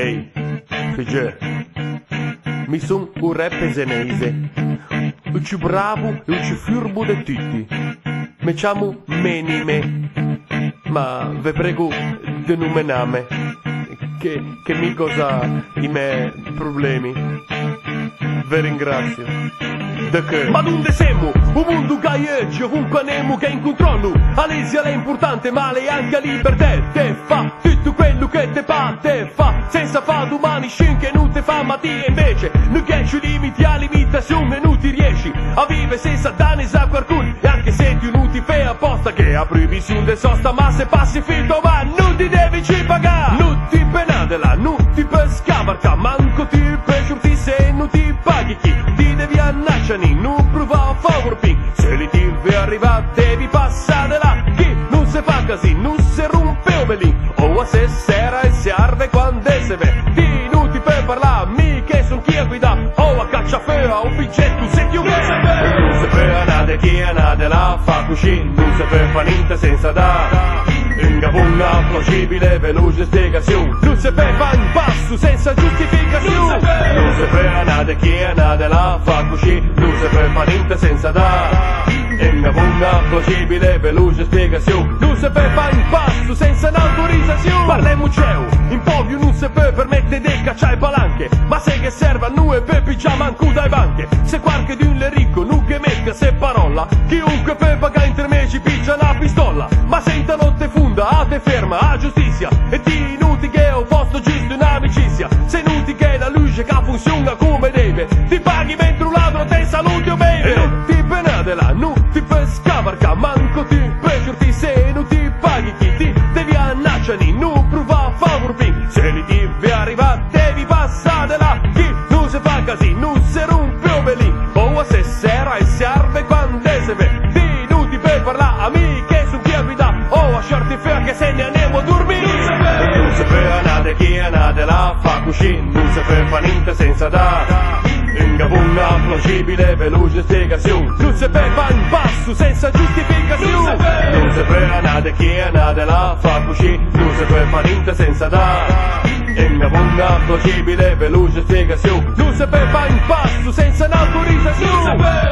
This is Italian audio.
Ehi, figlio, mi son un rap esenese, il più bravo e il più furbo di tutti. Mi chiamo Menime, ma ve prego di non me name, che mi cosa i miei problemi. Ve ringrazio. De che? Ma donde siamo? Un mondo che ovunque andiamo che in controllo. Alesia è importante, ma lei anche a libertà. Te fa tutto quello che te fa, te fa. Senza fa domani che non te fa, ma ti invece non che ci limiti a limitazione e non ti riesci a vivere senza danni a qualcuno. E anche se tu non ti fai apposta che a proibizione del sosta, ma se passi finto ma non ti devi ci pagare. Non ti penadela, non ti per scavarca, manco ti per giurti se non ti paghi chi ti devi annacciare, non prova a favor ping. Se li ti arriva devi passare là, chi non se fa così, non se rompe o belin. O a se sera e si arde quando se ve. Di non ti per parlare, mi che son chi a guida. O a cacciafea o pigetto se ti uguale. Non se per nada chi è nada la fa così, non se per fa niente senza da. Una plausibile, veloce spiegazione. Non si per fa un passo senza giustificazione. Non si per nada chi è nada la fa così, non si per fa niente senza da. Una plausibile, veloce spiegazione. Non si per fa un passo senza un'autorizzazione. Parliamo cielo, in podio non si per permettere di cacciare palanche, ma se che serve a noi per pigiama anche dai banche. Se qualche di un le ricco non che metta se parola, chiunque per pagare intermedi piccia una pistola. Ma senta lotte funda, a te ferma, a giustizia. E ti inutile che ho posto giusto un'amicizia. Se inutile che la luce che funziona come deve, ti paghi mentre un ladro te saluti o bene. E non ti penadela, non ti per scavarca, manco ti per giurti se non ti paghi chi ti devi annacciare, non prova a favor ping. Se li devi arrivare devi passare là, chi non si fa così, non si rompe o belin. O a se sera e si arde quando se ve. Di non ti per parlare a me che son chi a guida. O a sciarti fer che se ne andiamo a dormire. Non si per nada chi è nada la fa così, non si per fa niente senza da. Una plausibile, veloce spiegazione. Non si per fa un passo senza giustificazione. Non si per nada chi è nada la fa così, non si per fa niente senza da. Una plausibile, veloce spiegazione. Non si per fa un passo senza un'autorizzazione.